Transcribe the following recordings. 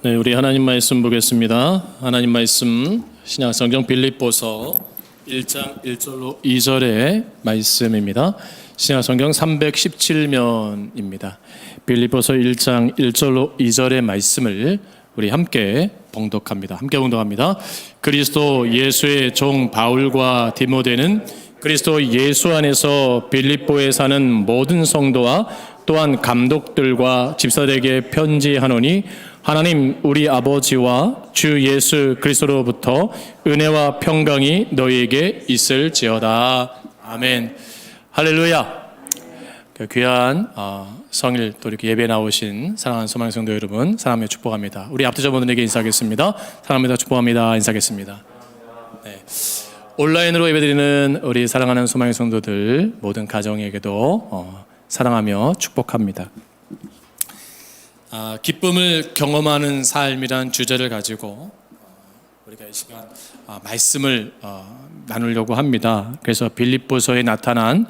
네, 우리 하나님 말씀 보겠습니다. 하나님 말씀 신약성경 빌립보서 1장 1절로 2절의 말씀입니다. 신약성경 317면입니다. 빌립보서 1장 1절로 2절의 말씀을 우리 함께 봉독합니다. 그리스도 예수의 종 바울과 디모데는 그리스도 예수 안에서 빌립보에 사는 모든 성도와 또한 감독들과 집사들에게 편지하노니 하나님 우리 아버지와 주 예수 그리스도로부터 은혜와 평강이 너희에게 있을지어다. 아멘. 할렐루야. 귀한 성일 또 이렇게 예배 나오신 사랑하는 소망성도 여러분, 사랑하며 축복합니다. 우리 압도자분들에게 인사하겠습니다. 사랑합니다. 축복합니다. 인사하겠습니다. 네. 온라인으로 예배드리는 우리 사랑하는 소망의 성도들 모든 가정에게도 사랑하며 축복합니다. 기쁨을 경험하는 삶이란 주제를 가지고 우리가 이 시간 말씀을 나누려고 합니다. 그래서 빌립보서에 나타난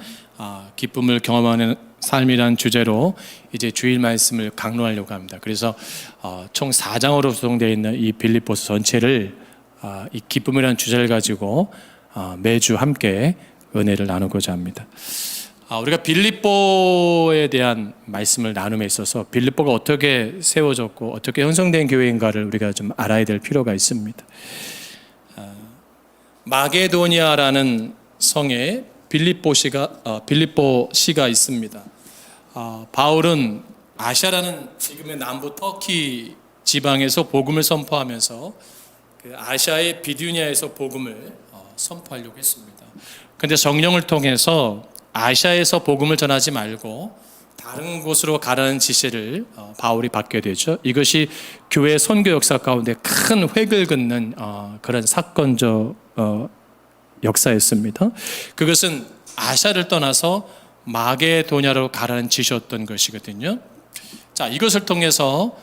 기쁨을 경험하는 삶이란 주제로 이제 주일 말씀을 강론하려고 합니다. 그래서 총 4장으로 구성되어 있는 이 빌립보서 전체를 이 기쁨이라는 주제를 가지고 매주 함께 은혜를 나누고자 합니다. 우리가 빌립보에 대한 말씀을 나눔에 있어서 빌립보가 어떻게 세워졌고 어떻게 형성된 교회인가를 우리가 좀 알아야 될 필요가 있습니다. 마게도니아라는 성에 빌립보시가 있습니다. 바울은 아시아라는 지금의 남부 터키 지방에서 복음을 선포하면서 그 아시아의 비두니아에서 복음을 선포하려고 했습니다. 그런데 성령을 통해서 아시아에서 복음을 전하지 말고 다른 곳으로 가라는 지시를 바울이 받게 되죠. 이것이 교회 선교 역사 가운데 큰 획을 긋는 그런 사건적 역사였습니다. 그것은 아시아를 떠나서 마게도냐로 가라는 지시였던 것이거든요. 자, 이것을 통해서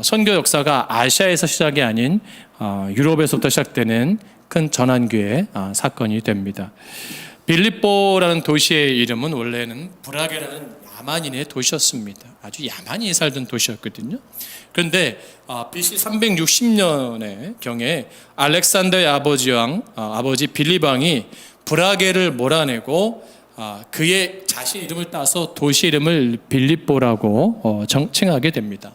선교 역사가 아시아에서 시작이 아닌 유럽에서부터 시작되는 큰 전환기의 사건이 됩니다. 빌립보라는 도시의 이름은 원래는 브라게라는 야만인의 도시였습니다. 아주 야만인이 살던 도시였거든요. 그런데 BC 360년의 경에 알렉산더의 아버지 빌립 왕이 브라게를 몰아내고 그의 자신 이름을 따서 도시 이름을 빌립보라고 칭하게 됩니다.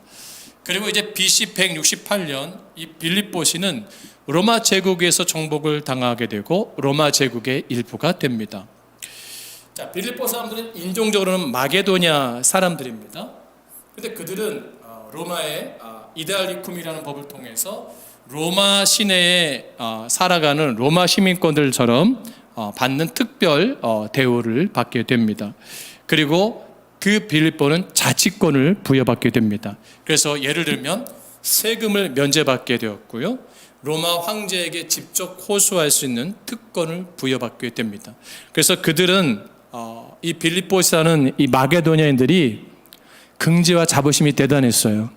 그리고 이제 BC 168년 이 빌립보시는 로마 제국에서 정복을 당하게 되고 로마 제국의 일부가 됩니다. 자, 빌립보 사람들은 인종적으로는 마게도냐 사람들입니다. 그런데 그들은 로마의 이데알리쿰이라는 법을 통해서 로마 시내에 살아가는 로마 시민권들처럼 받는 특별 대우를 받게 됩니다. 그리고 그 빌립보는 자치권을 부여받게 됩니다. 그래서 예를 들면 세금을 면제받게 되었고요. 로마 황제에게 직접 호소할 수 있는 특권을 부여받게 됩니다. 그래서 그들은 이 빌립보에 사는 이 마게도냐인들이 긍지와 자부심이 대단했어요.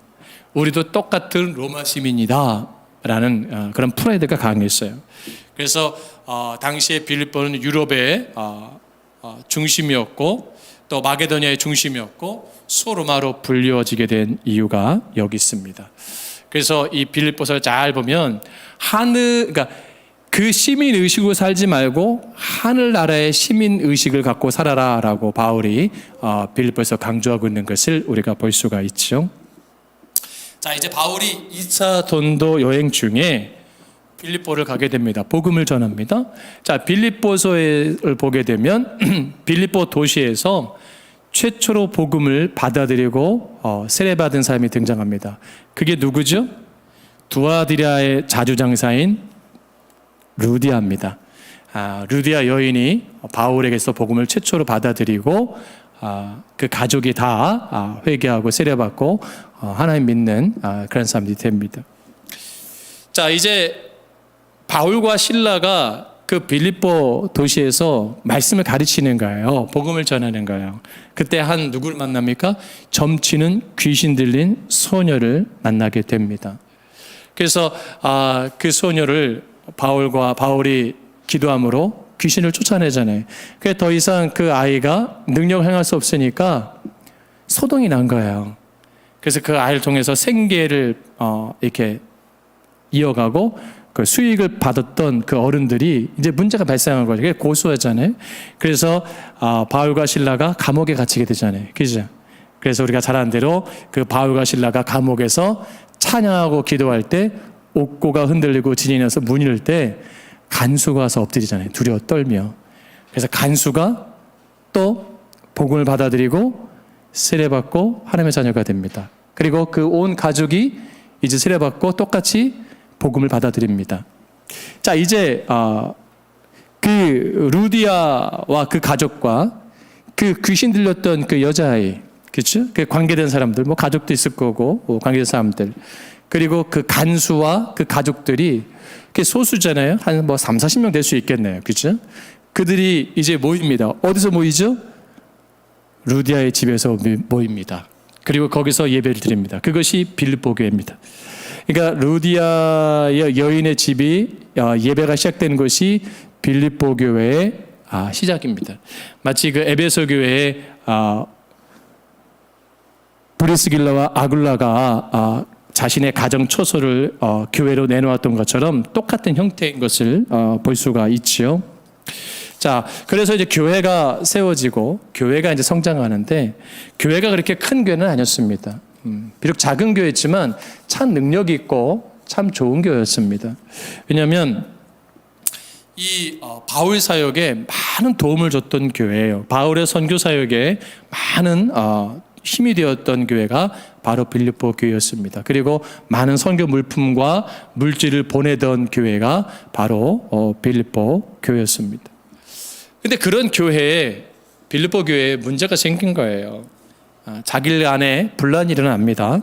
우리도 똑같은 로마 시민이다 라는 그런 프라이드가 강했어요. 그래서 당시에 빌립보는 유럽의 중심이었고 또 마게도냐의 중심이었고 소로마로 불리워지게 된 이유가 여기 있습니다. 그래서 이 빌립보서를 잘 보면 그러니까 그 시민 의식으로 살지 말고 하늘나라의 시민 의식을 갖고 살아라라고 바울이 빌립보에서 강조하고 있는 것을 우리가 볼 수가 있죠. 자, 이제 바울이 2차 전도 여행 중에 빌립보를 가게 됩니다. 복음을 전합니다. 자, 빌립보서를 보게 되면 빌립보 도시에서 최초로 복음을 받아들이고 세례받은 사람이 등장합니다. 그게 누구죠? 두아디라의 자주장사인 루디아입니다. 루디아 여인이 바울에게서 복음을 최초로 받아들이고 그 가족이 다 회개하고 세례받고 하나님 믿는 그런 사람들이 됩니다. 자, 이제 바울과 실라가 그 빌립보 도시에서 말씀을 가르치는 거예요. 복음을 전하는 거예요. 그때 누구를 만납니까? 점치는 귀신 들린 소녀를 만나게 됩니다. 그래서 그 소녀를 바울이 기도함으로 귀신을 쫓아내잖아요. 그래서 더 이상 그 아이가 능력을 행할 수 없으니까 소동이 난 거예요. 그래서 그 아이를 통해서 생계를 이렇게 이어가고 그 수익을 받았던 그 어른들이 이제 문제가 발생한 거죠. 그게 고소하잖아요. 그래서 바울과 실라가 감옥에 갇히게 되잖아요. 그죠? 그래서 우리가 잘 아는 대로 그 바울과 실라가 감옥에서 찬양하고 기도할 때 옥고가 흔들리고 진이 나서 문이 열 때 간수가 와서 엎드리잖아요. 두려워 떨며. 그래서 간수가 또 복음을 받아들이고 세례받고 하나님의 자녀가 됩니다. 그리고 그 온 가족이 이제 세례받고 똑같이 복음을 받아들입니다. 자, 이제 그 루디아와 그 가족과 그 귀신 들렸던 그 여자아이, 그렇죠? 그 관계된 사람들, 뭐 가족도 있을 거고, 관계된 사람들, 그리고 그 간수와 그 가족들이 그 소수잖아요. 한 뭐 3, 40명 될 수 있겠네요. 그렇죠? 그들이 이제 모입니다. 어디서 모이죠? 루디아의 집에서 모입니다. 그리고 거기서 예배를 드립니다. 그것이 빌립보 교회입니다. 그러니까 루디아의 여인의 집이 예배가 시작되는 것이 빌립보 교회의 시작입니다. 마치 그 에베소 교회의 브리스길라와 아굴라가 자신의 가정 초소를 교회로 내놓았던 것처럼 똑같은 형태인 것을 볼 수가 있지요. 자, 그래서 이제 교회가 세워지고 교회가 이제 성장하는데 교회가 그렇게 큰 교회는 아니었습니다. 비록 작은 교회였지만 참 능력이 있고 참 좋은 교회였습니다. 왜냐하면 이 바울 사역에 많은 도움을 줬던 교회예요. 바울의 선교 사역에 많은 힘이 되었던 교회가 바로 빌립보 교회였습니다. 그리고 많은 선교 물품과 물질을 보내던 교회가 바로 빌립보 교회였습니다. 근데 그런 교회에 빌립보 교회에 문제가 생긴 거예요. 자기들 안에 분란이 일어납니다.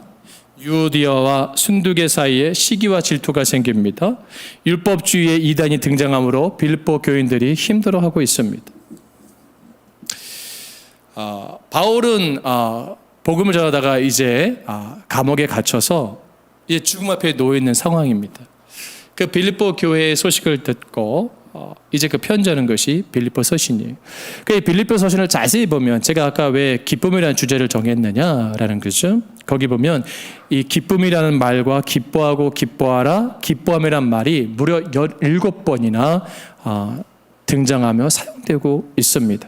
유오디아와 순두계 사이에 시기와 질투가 생깁니다. 율법주의의 이단이 등장하므로 빌립보 교인들이 힘들어하고 있습니다. 바울은 복음을 전하다가 이제 감옥에 갇혀서 이제 죽음 앞에 놓여 있는 상황입니다. 그 빌립보 교회의 소식을 듣고 이제 그 편지하는 것이 빌립보 서신이에요. 그 빌립보 서신을 자세히 보면 제가 아까 왜 기쁨이라는 주제를 정했느냐라는 거죠. 거기 보면 이 기쁨이라는 말과 기뻐하고 기뻐하라, 기뻐함이란 말이 무려 17번이나 등장하며 사용되고 있습니다.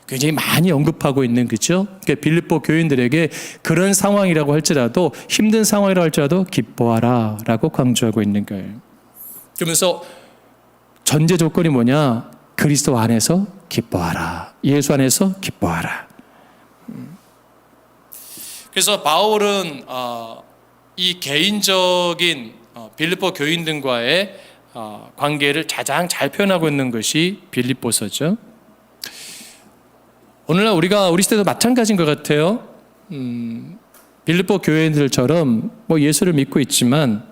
굉장히 많이 언급하고 있는 거죠. 그러니까 빌립보 교인들에게 그런 상황이라고 할지라도 힘든 상황이라고 할지라도 기뻐하라라고 강조하고 있는 거예요. 그러면서 전제 조건이 뭐냐? 그리스도 안에서 기뻐하라. 예수 안에서 기뻐하라. 그래서 바울은 이 개인적인 빌립보 교인들과의 관계를 가장 잘 표현하고 있는 것이 빌립보서죠. 오늘날 우리 시대도 마찬가지인 것 같아요. 빌립보 교회인들처럼 뭐 예수를 믿고 있지만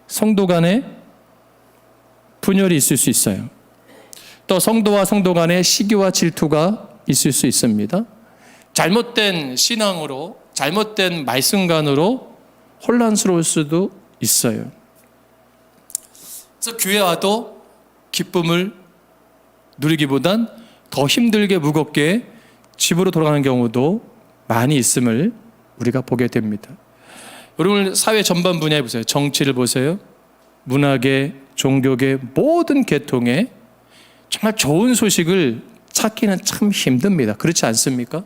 성도 간에 분열이 있을 수 있어요. 또 성도와 성도 간에 시기와 질투가 있을 수 있습니다. 잘못된 신앙으로, 잘못된 말씀관으로 혼란스러울 수도 있어요. 그래서 교회 와도 기쁨을 누리기보단 더 힘들게 무겁게 집으로 돌아가는 경우도 많이 있음을 우리가 보게 됩니다. 여러분 사회 전반 분야에 보세요. 정치를 보세요. 문화계, 종교계 모든 계통에 정말 좋은 소식을 찾기는 참 힘듭니다. 그렇지 않습니까?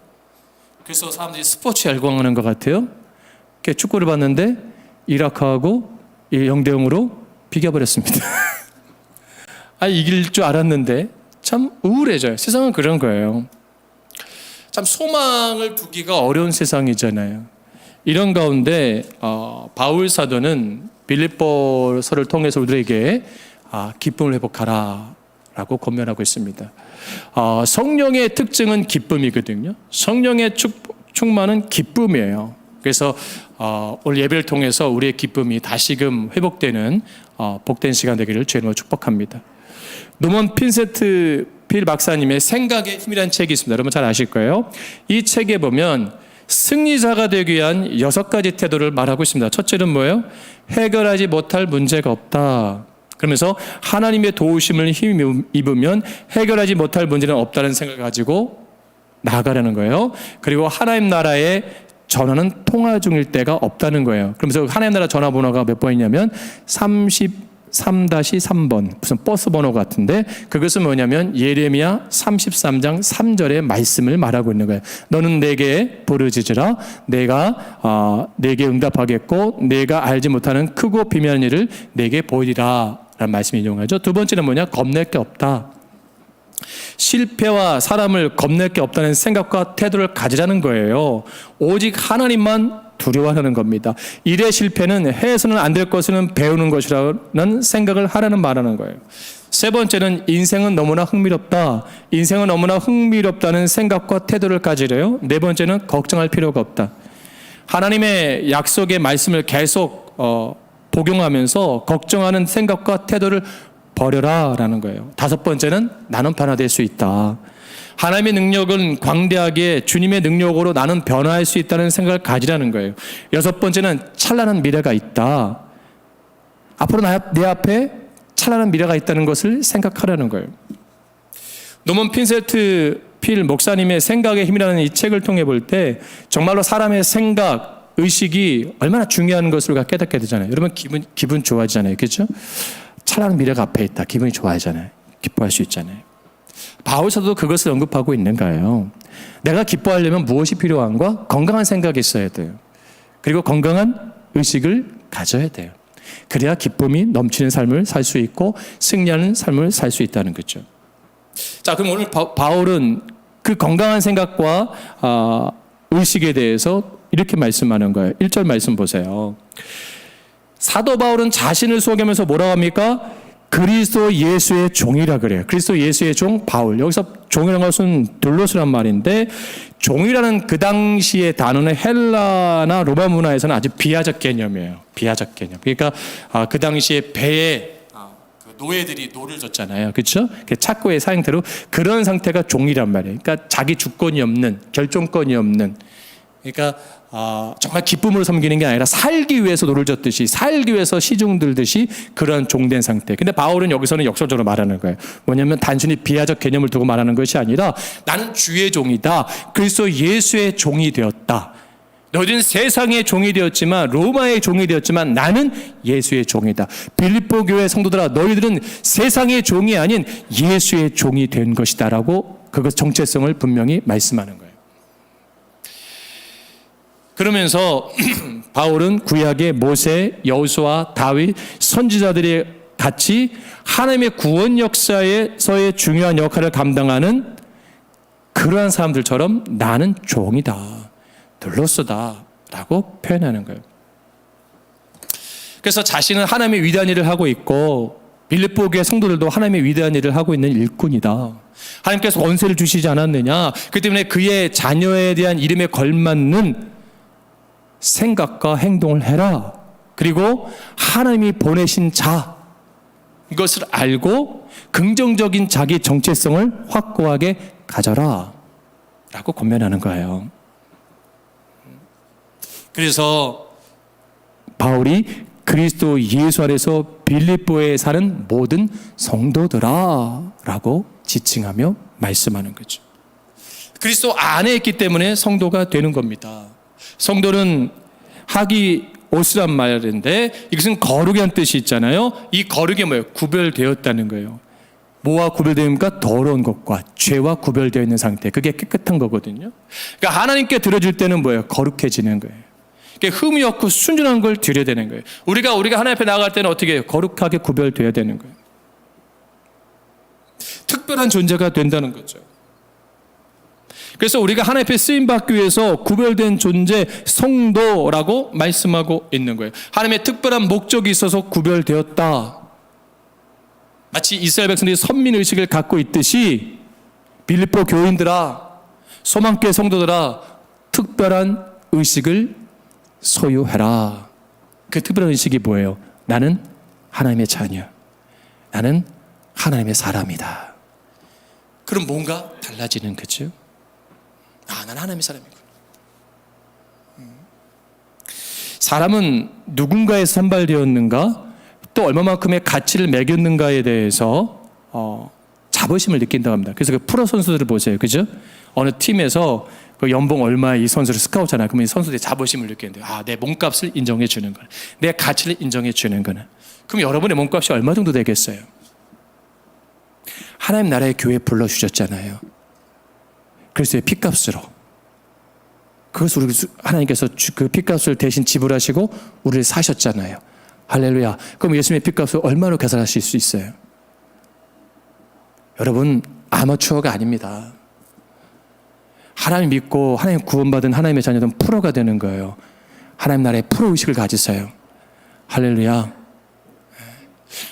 그래서 사람들이 스포츠에 열광하는 것 같아요. 축구를 봤는데 이라크하고 0대0으로 비겨버렸습니다. 이길 줄 알았는데 참 우울해져요. 세상은 그런 거예요. 참 소망을 두기가 어려운 세상이잖아요. 이런 가운데 바울 사도는 빌립보서를 통해서 우리에게 기쁨을 회복하라 라고 권면하고 있습니다. 성령의 특징은 기쁨이거든요. 성령의 충만은 기쁨이에요. 그래서 오늘 예배를 통해서 우리의 기쁨이 다시금 회복되는 복된 시간 되기를 주님으로 축복합니다. 노먼 핀세트 필 박사님의 생각의 힘이라는 책이 있습니다. 여러분 잘 아실 거예요. 이 책에 보면 승리자가 되기 위한 6가지 태도를 말하고 있습니다. 첫째는 뭐예요? 해결하지 못할 문제가 없다. 그러면서 하나님의 도우심을 힘입으면 해결하지 못할 문제는 없다는 생각을 가지고 나아가라는 거예요. 그리고 하나님 나라의 전화는 통화 중일 때가 없다는 거예요. 그러면서 하나님 나라 전화번호가 몇 번이냐면 33-3번, 무슨 버스 번호 같은데, 그것은 뭐냐면 예레미야 33장 3절의 말씀을 말하고 있는 거예요. 너는 내게 부르짖으라. 내가 내게 응답하겠고 내가 알지 못하는 크고 비밀한 일을 내게 보이리라 라는 말씀을 인용하죠. 두 번째는 뭐냐? 겁낼 게 없다. 실패와 사람을 겁낼 게 없다는 생각과 태도를 가지라는 거예요. 오직 하나님만 두려워하는 겁니다. 일의 실패는 해서는 안 될 것은 배우는 것이라는 생각을 하라는 말하는 거예요. 세 번째는 인생은 너무나 흥미롭다. 인생은 너무나 흥미롭다는 생각과 태도를 가지래요. 네 번째는 걱정할 필요가 없다. 하나님의 약속의 말씀을 계속 복용하면서 걱정하는 생각과 태도를 버려라 라는 거예요. 다섯 번째는 나는 변화될 수 있다. 하나님의 능력은 광대하게 주님의 능력으로 나는 변화할 수 있다는 생각을 가지라는 거예요. 여섯 번째는 찬란한 미래가 있다. 앞으로 내 앞에 찬란한 미래가 있다는 것을 생각하라는 거예요. 노먼 핀세트 필 목사님의 생각의 힘이라는 이 책을 통해 볼 때 정말로 사람의 생각, 의식이 얼마나 중요한 것을 우리가 깨닫게 되잖아요. 여러분 기분 좋아지잖아요. 그렇죠? 찬란한 미래가 앞에 있다. 기분이 좋아지잖아요. 기뻐할 수 있잖아요. 바울 사도도 그것을 언급하고 있는 거예요. 내가 기뻐하려면 무엇이 필요한가? 건강한 생각이 있어야 돼요. 그리고 건강한 의식을 가져야 돼요. 그래야 기쁨이 넘치는 삶을 살 수 있고 승리하는 삶을 살 수 있다는 거죠. 자, 그럼 오늘 바울은 그 건강한 생각과 의식에 대해서 이렇게 말씀하는 거예요. 1절 말씀 보세요. 사도 바울은 자신을 소개하면서 뭐라고 합니까? 그리스도 예수의 종이라 그래요. 그리스도 예수의 종 바울. 여기서 종이라는 것은 둘로스란 말인데, 종이라는 그 당시의 단어는 헬라나 로마 문화에서는 아주 비하적 개념이에요. 비하적 개념. 그러니까 그 당시에 배에 노예들이 노를 줬잖아요. 그렇죠? 착고의 사형태로 그런 상태가 종이란 말이에요. 그러니까 자기 주권이 없는, 결정권이 없는, 그러니까 정말 기쁨으로 섬기는 게 아니라 살기 위해서 노를 젓듯이, 살기 위해서 시중 들듯이 그런 종된 상태. 근데 바울은 여기서는 역설적으로 말하는 거예요. 뭐냐면 단순히 비하적 개념을 두고 말하는 것이 아니라 나는 주의 종이다. 그리스도 예수의 종이 되었다. 너희들은 세상의 종이 되었지만, 로마의 종이 되었지만 나는 예수의 종이다. 빌립보 교회 성도들아, 너희들은 세상의 종이 아닌 예수의 종이 된 것이다 라고 그것 정체성을 분명히 말씀하는 거예요. 그러면서 바울은 구약의 모세, 여호수아, 다윗, 선지자들이 같이 하나님의 구원 역사에서의 중요한 역할을 감당하는 그러한 사람들처럼 나는 종이다, 둘로스다 라고 표현하는 거예요. 그래서 자신은 하나님의 위대한 일을 하고 있고 빌립보 교회 성도들도 하나님의 위대한 일을 하고 있는 일꾼이다. 하나님께서 권세를 주시지 않았느냐. 그 때문에 그의 자녀에 대한 이름에 걸맞는 생각과 행동을 해라. 그리고 하나님이 보내신 자, 이것을 알고 긍정적인 자기 정체성을 확고하게 가져라 라고 권면하는 거예요. 그래서 바울이 그리스도 예수 안에서 빌립보에 사는 모든 성도들아 라고 지칭하며 말씀하는 거죠. 그리스도 안에 있기 때문에 성도가 되는 겁니다. 성도는 하기오스란 말인데 이것은 거룩이란 뜻이 있잖아요. 이 거룩이 뭐예요? 구별되었다는 거예요. 뭐와 구별되니까 더러운 것과 죄와 구별되어 있는 상태. 그게 깨끗한 거거든요. 그러니까 하나님께 드려질 때는 뭐예요? 거룩해지는 거예요. 그러니까 흠이 없고 순전한 걸 드려야 되는 거예요. 우리가 하나님 앞에 나아갈 때는 어떻게 해요? 거룩하게 구별되어야 되는 거예요. 특별한 존재가 된다는 거죠. 그래서 우리가 하나님 앞에 쓰임받기 위해서 구별된 존재, 성도라고 말씀하고 있는 거예요. 하나님의 특별한 목적이 있어서 구별되었다. 마치 이스라엘 백성들이 선민의식을 갖고 있듯이 빌립보 교인들아, 소망교회 성도들아, 특별한 의식을 소유해라. 그 특별한 의식이 뭐예요? 나는 하나님의 자녀, 나는 하나님의 사람이다. 그럼 뭔가 달라지는 거죠. 나는 하나님의 사람이구나. 사람은 누군가에서 선발되었는가, 또 얼마만큼의 가치를 매겼는가에 대해서 자부심을 느낀다고 합니다. 그래서 그 프로 선수들을 보세요. 그죠? 어느 팀에서 그 연봉 얼마에 이 선수를 스카우트잖아요. 그러면 이 선수들이 자부심을 느끼는데, 아, 내 몸값을 인정해 주는 거네. 내 가치를 인정해 주는 거네. 그럼 여러분의 몸값이 얼마 정도 되겠어요? 하나님 나라의 교회에 불러주셨잖아요. 그리스도의 피값으로. 그것을 우리 하나님께서 그 피값을 대신 지불하시고 우리를 사셨잖아요. 할렐루야. 그럼 예수님의 피값을 얼마로 계산하실 수 있어요? 여러분, 아마추어가 아닙니다. 하나님 믿고 하나님 구원받은 하나님의 자녀들은 프로가 되는 거예요. 하나님 나라의 프로의식을 가지세요. 할렐루야.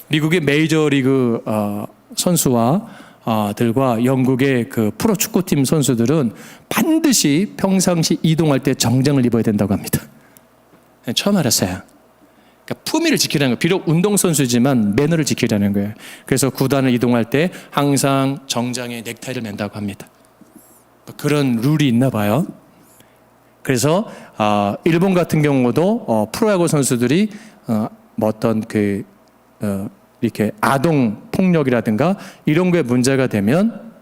미국의 메이저리그 선수와 들과 영국의 그 프로 축구팀 선수들은 반드시 평상시 이동할 때 정장을 입어야 된다고 합니다. 처음 알았어요. 그러니까 품위를 지키라는 거예요. 비록 운동선수지만 매너를 지키라는 거예요. 그래서 구단을 이동할 때 항상 정장에 넥타이를 맨다고 합니다. 그런 룰이 있나 봐요. 그래서 일본 같은 경우도 프로야구 선수들이 어떤 이렇게 아동 폭력이라든가 이런 거에 문제가 되면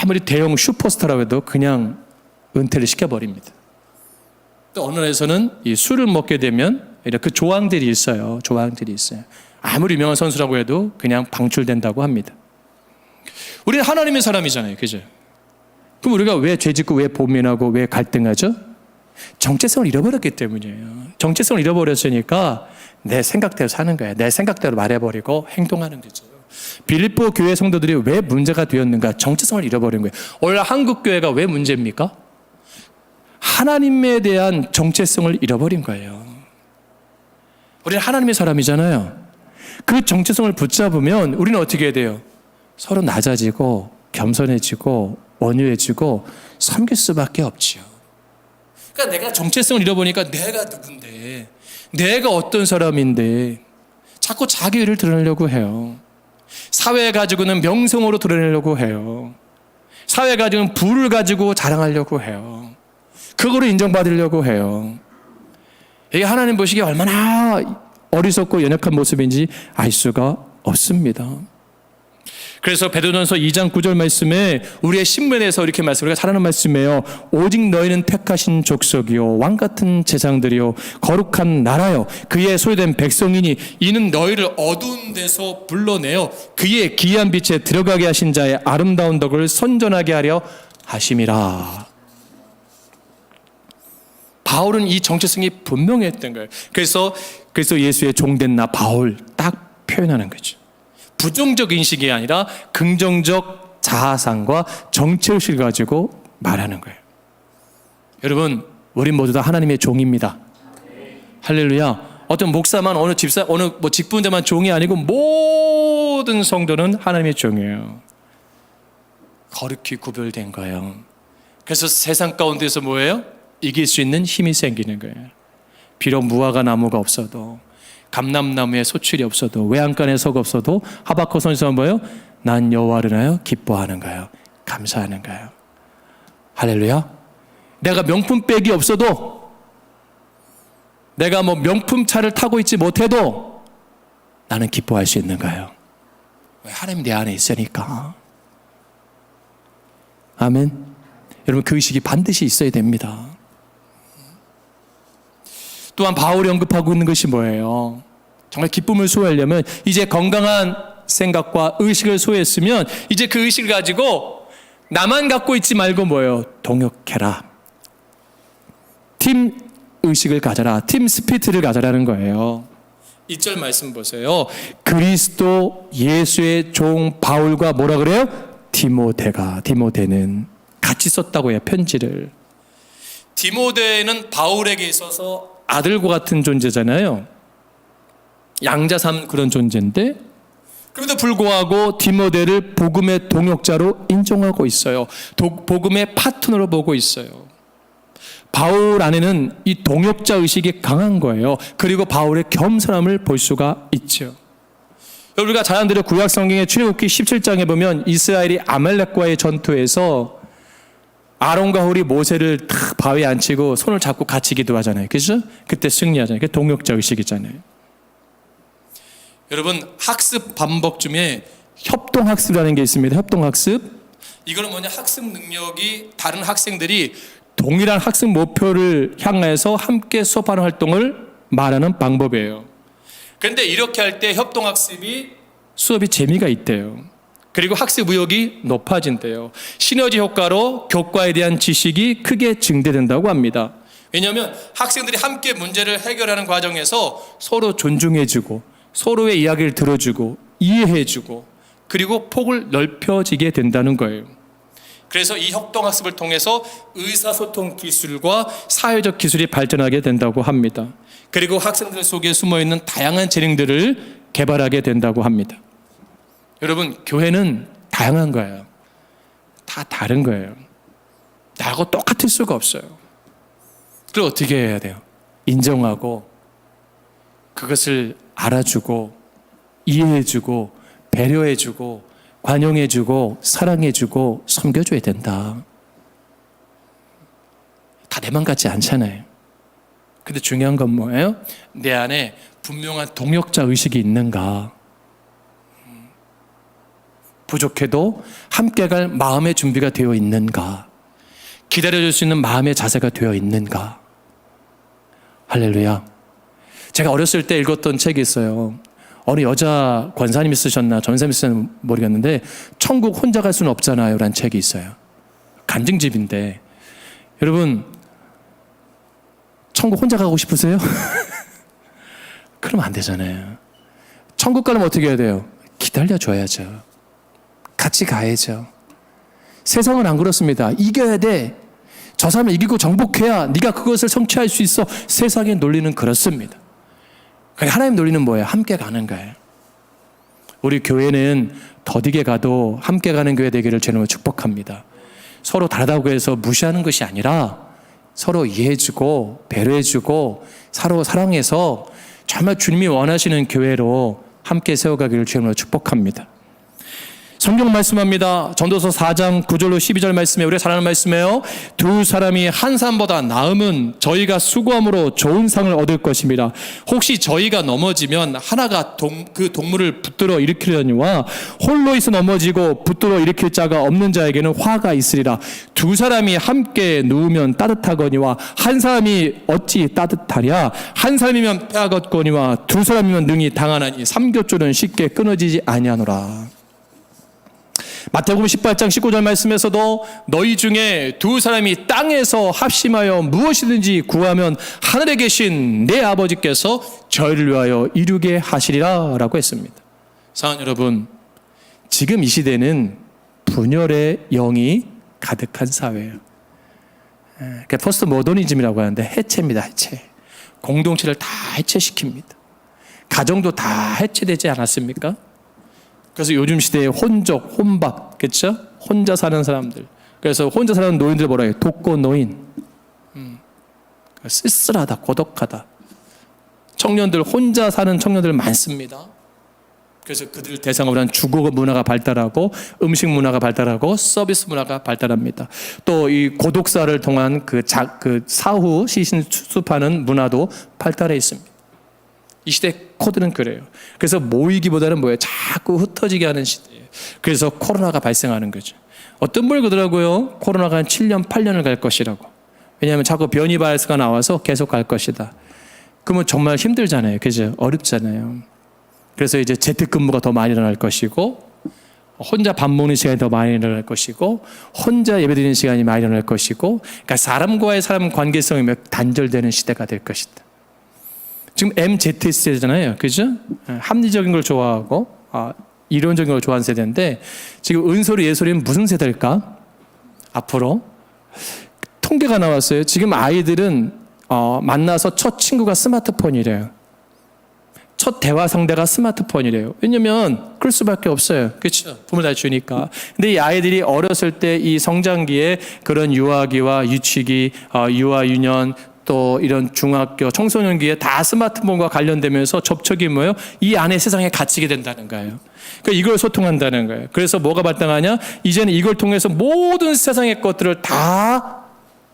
아무리 대형 슈퍼스타라고 해도 그냥 은퇴를 시켜버립니다. 또 어느 나라에서는 이 술을 먹게 되면 그 조항들이 있어요. 조항들이 있어요. 아무리 유명한 선수라고 해도 그냥 방출된다고 합니다. 우리는 하나님의 사람이잖아요. 그죠? 그럼 우리가 왜 죄짓고 왜 보민하고 왜 갈등하죠? 정체성을 잃어버렸기 때문이에요. 정체성을 잃어버렸으니까 내 생각대로 사는 거예요. 내 생각대로 말해버리고 행동하는 거죠. 빌립보 교회 성도들이 왜 문제가 되었는가? 정체성을 잃어버린 거예요. 오늘 한국 교회가 왜 문제입니까? 하나님에 대한 정체성을 잃어버린 거예요. 우리는 하나님의 사람이잖아요. 그 정체성을 붙잡으면 우리는 어떻게 해야 돼요? 서로 낮아지고 겸손해지고 온유해지고 섬길 수밖에 없지요. 그러니까 내가 정체성을 잃어보니까 내가 누군데, 내가 어떤 사람인데 자꾸 자기 일을 드러내려고 해요. 사회 가지고는 명성으로 드러내려고 해요. 사회 가지고는 부를 가지고 자랑하려고 해요. 그거로 인정받으려고 해요. 이게 하나님 보시기에 얼마나 어리석고 연약한 모습인지 알 수가 없습니다. 그래서 베드로전서 2장 9절 말씀에 우리의 신문에서 이렇게 말씀, 우리가 잘 아는 말씀이에요. 오직 너희는 택하신 족속이요 왕같은 제사장들이요 거룩한 나라요 그의 소유된 백성이니 이는 너희를 어두운 데서 불러내어 그의 기이한 빛에 들어가게 하신 자의 아름다운 덕을 선전하게 하려 하심이라. 바울은 이 정체성이 분명했던 거예요. 그래서 예수의 종된 나 바울 딱 표현하는 거죠. 부정적 인식이 아니라 긍정적 자아상과 정체의식을 가지고 말하는 거예요. 여러분, 우린 모두 다 하나님의 종입니다. 할렐루야. 어떤 목사만, 어느 집사, 어느 직분자만 종이 아니고 모든 성도는 하나님의 종이에요. 거룩히 구별된 거예요. 그래서 세상 가운데서 뭐예요? 이길 수 있는 힘이 생기는 거예요. 비록 무화과 나무가 없어도, 감람나무에 소출이 없어도, 외양간에 석 없어도 하박국 선지자가 뭐예요? 난 여호와를 하여 기뻐하는 거예요. 감사하는 거예요. 할렐루야. 내가 명품백이 없어도, 내가 명품 차를 타고 있지 못해도 나는 기뻐할 수 있는 거예요. 왜? 하나님 내 안에 있으니까. 아멘. 여러분, 그 의식이 반드시 있어야 됩니다. 또한 바울이 언급하고 있는 것이 뭐예요? 정말 기쁨을 소유하려면 이제 건강한 생각과 의식을 소유했으면 이제 그 의식을 가지고 나만 갖고 있지 말고 뭐예요? 동역해라. 팀 의식을 가져라. 팀 스피릿을 가져라는 거예요. 2절 말씀 보세요. 그리스도 예수의 종 바울과 뭐라 그래요? 디모데는 같이 썼다고 해요. 편지를. 디모데는 바울에게 있어서 아들과 같은 존재잖아요. 양자 삼 그런 존재인데 그럼에도 불구하고 디모데를 복음의 동역자로 인정하고 있어요. 복음의 파트너로 보고 있어요. 바울 안에는 이 동역자 의식이 강한 거예요. 그리고 바울의 겸손함을 볼 수가 있죠. 우리가 잘 아는 대로 구약 성경의 출애굽기 17장에 보면 이스라엘이 아말렉과의 전투에서 아론과 홀이 모세를 탁 바위에 앉히고 손을 잡고 같이 기도하잖아요. 그죠? 그때 승리하잖아요. 그게 동역자 의식이잖아요. 여러분, 학습 반복 중에 협동학습이라는 게 있습니다. 협동학습. 이거는 뭐냐, 학습 능력이 다른 학생들이 동일한 학습 목표를 향해서 함께 수업하는 활동을 말하는 방법이에요. 그런데 이렇게 할 때 협동학습이 수업이 재미가 있대요. 그리고 학습 의욕이 높아진대요. 시너지 효과로 교과에 대한 지식이 크게 증대된다고 합니다. 왜냐하면 학생들이 함께 문제를 해결하는 과정에서 서로 존중해주고 서로의 이야기를 들어주고 이해해주고 그리고 폭을 넓혀지게 된다는 거예요. 그래서 이 협동학습을 통해서 의사소통 기술과 사회적 기술이 발전하게 된다고 합니다. 그리고 학생들 속에 숨어있는 다양한 재능들을 개발하게 된다고 합니다. 여러분, 교회는 다양한 거예요. 다 다른 거예요. 나하고 똑같을 수가 없어요. 그걸 어떻게 해야 돼요? 인정하고 그것을 알아주고 이해해주고 배려해주고 관용해주고 사랑해주고 섬겨줘야 된다. 다 내 맘 같지 않잖아요. 근데 중요한 건 뭐예요? 내 안에 분명한 동역자 의식이 있는가? 부족해도 함께 갈 마음의 준비가 되어 있는가? 기다려줄 수 있는 마음의 자세가 되어 있는가? 할렐루야. 제가 어렸을 때 읽었던 책이 있어요. 어느 여자 권사님이 쓰셨나 전사님이 쓰셨나 모르겠는데 천국 혼자 갈 수는 없잖아요 라는 책이 있어요. 간증집인데 여러분 천국 혼자 가고 싶으세요? 그러면 안 되잖아요. 천국 가려면 어떻게 해야 돼요? 기다려줘야죠. 같이 가야죠. 세상은 안 그렇습니다. 이겨야 돼. 저 사람을 이기고 정복해야 네가 그것을 성취할 수 있어. 세상의 논리는 그렇습니다. 하나님 논리는 뭐예요? 함께 가는 거예요. 우리 교회는 더디게 가도 함께 가는 교회 되기를 주님으로 축복합니다. 서로 다르다고 해서 무시하는 것이 아니라 서로 이해해주고 배려해주고 서로 사랑해서 정말 주님이 원하시는 교회로 함께 세워가기를 주님으로 축복합니다. 성경 말씀합니다. 전도서 4장 9절로 12절 말씀에 우리가 잘 아는 말씀이에요. 두 사람이 한 사람보다 나음은 저희가 수고함으로 좋은 상을 얻을 것입니다. 혹시 저희가 넘어지면 하나가 그 동물을 붙들어 일으키려니와 홀로 있어 넘어지고 붙들어 일으킬 자가 없는 자에게는 화가 있으리라. 두 사람이 함께 누우면 따뜻하거니와 한 사람이 어찌 따뜻하랴. 한 사람이면 빼앗거니와 두 사람이면 능히 당하나니 삼겹줄은 쉽게 끊어지지 아니하노라. 마태복음 18장 19절 말씀에서도 너희 중에 두 사람이 땅에서 합심하여 무엇이든지 구하면 하늘에 계신 내 아버지께서 저희를 위하여 이루게 하시리라 라고 했습니다. 사랑하는 여러분, 지금 이 시대는 분열의 영이 가득한 사회예요. 포스트 모더니즘이라고 하는데 해체입니다. 해체. 공동체를 다 해체시킵니다. 가정도 다 해체되지 않았습니까? 그래서 요즘 시대에 혼족, 혼밥, 그렇죠? 혼자 사는 사람들. 그래서 혼자 사는 노인들 뭐라 해요? 독거 노인. 쓸쓸하다, 고독하다. 청년들, 혼자 사는 청년들 많습니다. 그래서 그들을 대상으로 한 주거 문화가 발달하고 음식 문화가 발달하고 서비스 문화가 발달합니다. 또 이 고독사를 통한 그 사후 시신 수습하는 문화도 발달해 있습니다. 이 시대 코드는 그래요. 그래서 모이기보다는 뭐예요? 자꾸 흩어지게 하는 시대예요. 그래서 코로나가 발생하는 거죠. 어떤 분이 그러더라고요. 코로나가 한 7년, 8년을 갈 것이라고. 왜냐하면 자꾸 변이 바이러스가 나와서 계속 갈 것이다. 그러면 정말 힘들잖아요. 그죠? 어렵잖아요. 그래서 이제 재택근무가 더 많이 일어날 것이고 혼자 밥 먹는 시간이 더 많이 일어날 것이고 혼자 예배드리는 시간이 많이 일어날 것이고 그러니까 사람과의 사람 관계성이 단절되는 시대가 될 것이다. 지금 MZ세대잖아요. 그죠? 합리적인 걸 좋아하고 이론적인 걸 좋아하는 세대인데 지금 은솔이 예솔이는 무슨 세대일까? 앞으로 통계가 나왔어요. 지금 아이들은 만나서 첫 친구가 스마트폰이래요. 첫 대화 상대가 스마트폰이래요. 왜냐면 그럴 수밖에 없어요. 그렇죠? 부모를 다 주니까. 근데 이 아이들이 어렸을 때 이 성장기에 그런 유아기와 유치기, 유아유년 또 이런 중학교, 청소년기에 다 스마트폰과 관련되면서 접촉이 뭐예요? 이 안에 세상에 갇히게 된다는 거예요. 그러니까 이걸 소통한다는 거예요. 그래서 뭐가 발달하냐? 이제는 이걸 통해서 모든 세상의 것들을 다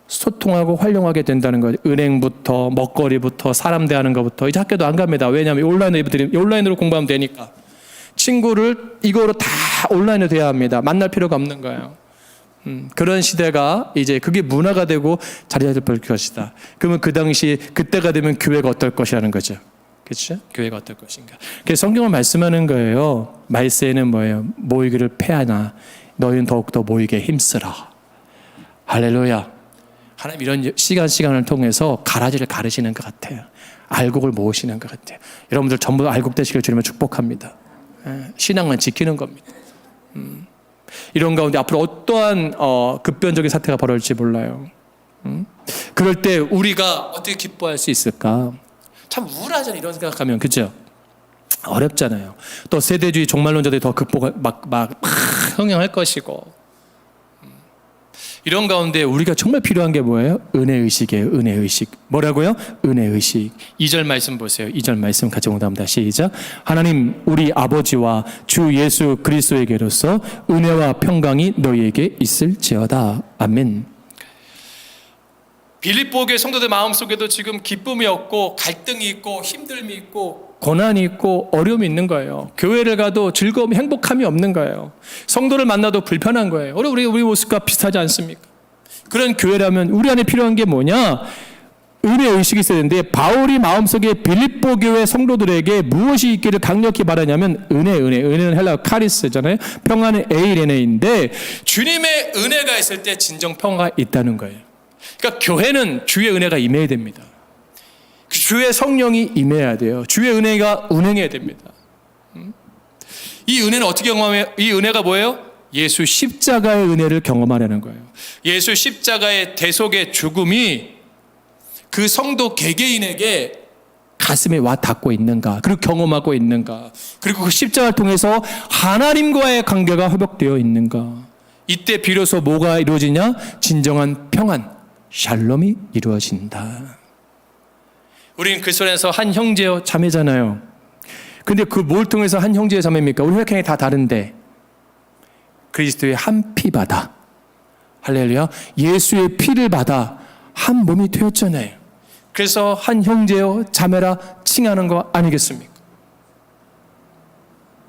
소통하고 활용하게 된다는 거예요. 은행부터 먹거리부터 사람 대하는 것부터 이제 학교도 안 갑니다. 왜냐하면 온라인으로 공부하면 되니까. 친구를 이거로 다 온라인으로 돼야 합니다. 만날 필요가 없는 거예요. 그런 시대가 이제 그게 문화가 되고 자리 잡을 것이다. 그러면 그 당시 그때가 되면 교회가 어떨 것이라는 거죠. 그렇죠? 교회가 어떨 것인가. 그래서 성경을 말씀하는 거예요. 말세에는 뭐예요? 모이기를 패하나 너희는 더욱더 모이게 힘쓰라. 할렐루야. 하나님 이런 시간을 통해서 가라지를 가르시는 것 같아요. 알곡을 모으시는 것 같아요. 여러분들 전부 알곡 되시길 주님을 축복합니다. 신앙만 지키는 겁니다. 이런 가운데 앞으로 어떠한 급변적인 사태가 벌어질지 몰라요. 그럴 때 우리가 어떻게 기뻐할 수 있을까? 참 우울하잖아요. 이런 생각하면. 그죠? 어렵잖아요. 또 세대주의 종말론자들이 더 극복을 막 흥행할 것이고. 이런 가운데 우리가 정말 필요한 게 뭐예요? 은혜의식이에요. 은혜의식. 뭐라고요? 은혜의식. 2절 말씀 보세요. 2절 말씀 같이 공부합니다. 시작. 하나님 우리 아버지와 주 예수 그리스도에게로서 은혜와 평강이 너희에게 있을지어다. 아멘. 빌립보 교회 성도들 마음속에도 지금 기쁨이 없고 갈등이 있고 힘듦이 있고 고난이 있고 어려움이 있는 거예요. 교회를 가도 즐거움이 행복함이 없는 거예요. 성도를 만나도 불편한 거예요. 우리 모습과 비슷하지 않습니까? 그런 교회라면 우리 안에 필요한 게 뭐냐? 은혜의식이 있어야 되는데 바울이 마음속에 빌립보 교회 성도들에게 무엇이 있기를 강력히 바라냐면 은혜는 헬라어 카리스잖아요. 평안은 에이레네인데 주님의 은혜가 있을 때 진정 평화가 있다는 거예요. 그러니까 교회는 주의 은혜가 임해야 됩니다. 주의 성령이 임해야 돼요. 주의 은혜가 운행해야 됩니다. 이 은혜는 어떻게 경험해요? 이 은혜가 뭐예요? 예수 십자가의 은혜를 경험하려는 거예요. 예수 십자가의 대속의 죽음이 그 성도 개개인에게 가슴에 와 닿고 있는가, 그리고 경험하고 있는가, 그리고 그 십자가를 통해서 하나님과의 관계가 회복되어 있는가. 이때 비로소 뭐가 이루어지냐? 진정한 평안, 샬롬이 이루어진다. 우리는 그 속에서 한 형제요 자매잖아요. 근데 그 뭘 통해서 한 형제요 자매입니까? 우리 혈통이 다 다른데 그리스도의 한 피 받아, 할렐루야, 예수의 피를 받아 한 몸이 되었잖아요. 그래서 한 형제요 자매라 칭하는 거 아니겠습니까?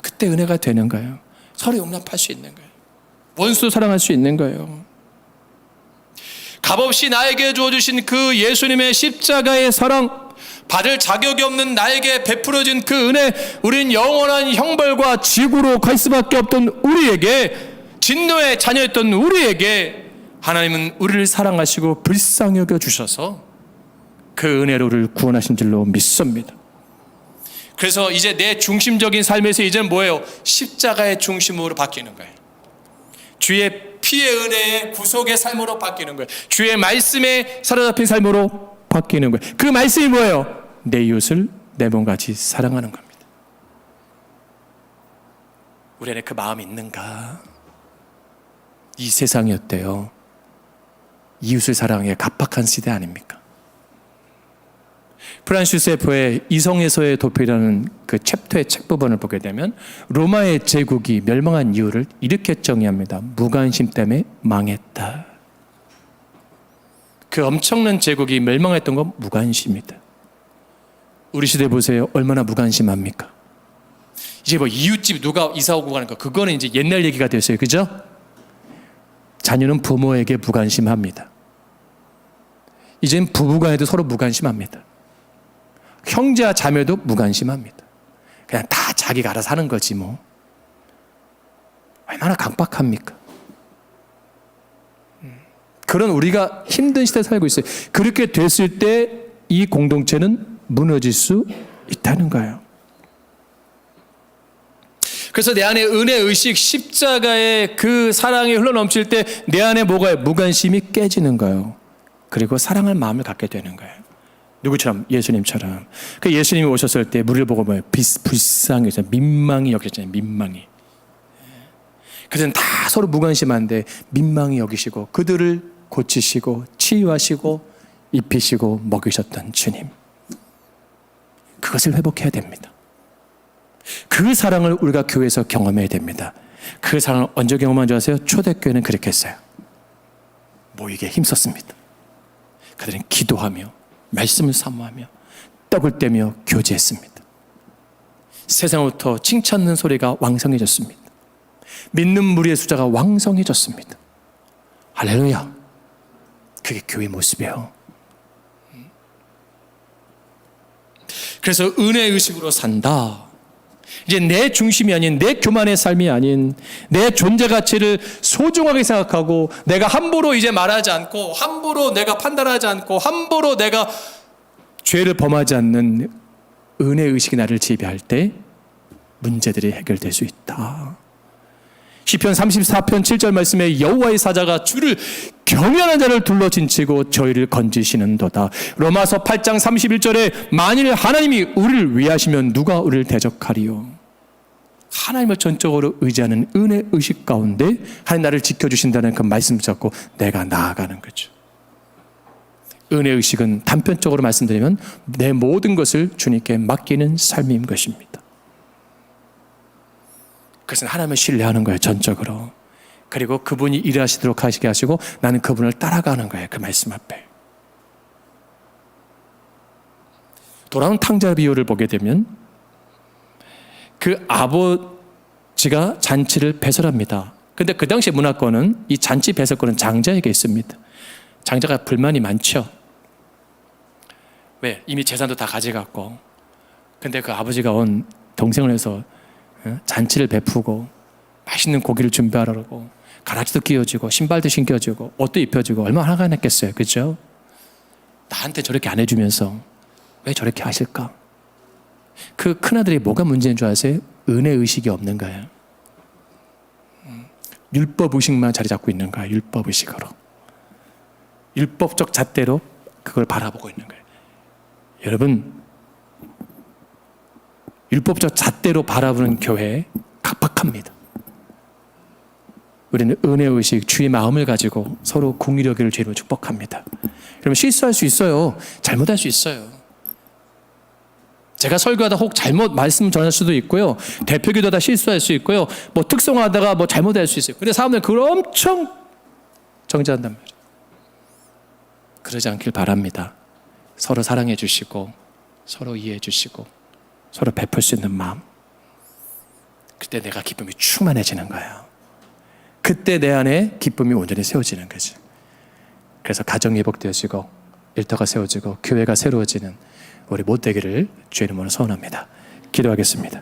그때 은혜가 되는 거예요. 서로 용납할 수 있는 거예요. 원수 사랑할 수 있는 거예요. 값없이 나에게 주어주신 그 예수님의 십자가의 사랑, 받을 자격이 없는 나에게 베풀어진 그 은혜, 우린 영원한 형벌과 지구로 갈 수밖에 없던 우리에게, 진노의 자녀였던 우리에게 하나님은 우리를 사랑하시고 불쌍히 여겨 주셔서 그 은혜로 우리를 구원하신 줄로 믿습니다. 그래서 이제 내 중심적인 삶에서 이제는 뭐예요? 십자가의 중심으로 바뀌는 거예요. 주의 피의 은혜의 구속의 삶으로 바뀌는 거예요. 주의 말씀에 사로잡힌 삶으로 바뀌는 거예요. 그 말씀이 뭐예요? 내 이웃을 내 몸같이 사랑하는 겁니다. 우리 안에 그 마음이 있는가? 이 세상이 어때요? 이웃을 사랑해 갑박한 시대 아닙니까? 프란시스 F의 이성에서의 도피라는 그 챕터의 책 부분을 보게 되면 로마의 제국이 멸망한 이유를 이렇게 정의합니다. 무관심 때문에 망했다. 그 엄청난 제국이 멸망했던 건 무관심이다. 우리 시대 보세요. 얼마나 무관심합니까? 이제 뭐 이웃집 누가 이사 오고 가는 거, 그거는 이제 옛날 얘기가 됐어요. 그죠? 자녀는 부모에게 무관심합니다. 이젠 부부간에도 서로 무관심합니다. 형제와 자매도 무관심합니다. 그냥 다 자기가 알아서 하는 거지 뭐. 얼마나 강박합니까? 그런 우리가 힘든 시대에 살고 있어요. 그렇게 됐을 때 이 공동체는 무너질 수 있다는 거예요. 그래서 내 안에 은혜의식, 십자가의 그 사랑이 흘러넘칠 때 내 안에 뭐가요? 무관심이 깨지는 거예요. 그리고 사랑할 마음을 갖게 되는 거예요. 누구처럼? 예수님처럼. 그 예수님이 오셨을 때 우리를 보고 뭐예요? 불쌍히 여기서 민망히 여기셨잖아요. 민망히. 그들은 다 서로 무관심한데 민망히 여기시고 그들을 고치시고 치유하시고 입히시고 먹이셨던 주님. 그것을 회복해야 됩니다. 그 사랑을 우리가 교회에서 경험해야 됩니다. 그 사랑을 언제 경험한 줄 아세요? 초대교회는 그렇게 했어요. 모이게 힘썼습니다. 그들은 기도하며 말씀을 사모하며 떡을 떼며 교제했습니다. 세상부터 칭찬하는 소리가 왕성해졌습니다. 믿는 무리의 숫자가 왕성해졌습니다. 할렐루야. 그게 교회 모습이에요. 그래서 은혜의식으로 산다. 이제 내 중심이 아닌, 내 교만의 삶이 아닌, 내 존재 가치를 소중하게 생각하고 내가 함부로 이제 말하지 않고, 함부로 내가 판단하지 않고, 함부로 내가 죄를 범하지 않는 은혜의식이 나를 지배할 때 문제들이 해결될 수 있다. 시편 34편 7절 말씀에 여호와의 사자가 주를 경외하는 자를 둘러 진치고 저희를 건지시는도다. 로마서 8장 31절에 만일 하나님이 우리를 위하시면 누가 우리를 대적하리요. 하나님을 전적으로 의지하는 은혜의식 가운데 하나님 나를 지켜주신다는 그 말씀 잡고 내가 나아가는 거죠. 은혜의식은 단편적으로 말씀드리면 내 모든 것을 주님께 맡기는 삶인 것입니다. 그것은 하나님을 신뢰하는 거예요, 전적으로. 그리고 그분이 일하시도록 하시게 하시고 나는 그분을 따라가는 거예요, 그 말씀 앞에. 돌아온 탕자 비유를 보게 되면 그 아버지가 잔치를 배설합니다. 근데 그 당시 문화권은 이 잔치 배설권은 장자에게 있습니다. 장자가 불만이 많죠. 왜? 이미 재산도 다 가져갔고. 근데 그 아버지가 온 동생을 해서 잔치를 베푸고 맛있는 고기를 준비하라고 가라지도 끼워주고 신발도 신겨주고 옷도 입혀주고 얼마나 화가 났겠어요. 그렇죠? 나한테 저렇게 안 해주면서 왜 저렇게 하실까? 그 큰아들이 뭐가 문제인 줄 아세요? 은혜의식이 없는 거예요. 율법의식만 자리 잡고 있는 거예요. 율법의식으로. 율법적 잣대로 그걸 바라보고 있는 거예요. 여러분, 율법적 잣대로 바라보는 교회 각박합니다. 우리는 은혜의식, 주의 마음을 가지고 서로 공의력을 주님을 축복합니다. 여러분, 실수할 수 있어요. 잘못할 수 있어요. 제가 설교하다 혹 잘못 말씀 전할 수도 있고요. 대표기도하다 실수할 수 있고요. 뭐 특성하다가 뭐 잘못할 수 있어요. 근데 사람들은 그걸 엄청 정죄한단 말이에요. 그러지 않길 바랍니다. 서로 사랑해 주시고 서로 이해해 주시고 서로 베풀 수 있는 마음. 그때 내가 기쁨이 충만해지는 거예요. 그때 내 안에 기쁨이 온전히 세워지는 거지. 그래서 가정이 회복되어지고 일터가 세워지고 교회가 새로워지는 우리 못 되기를 주의 이름으로 소원합니다. 기도하겠습니다.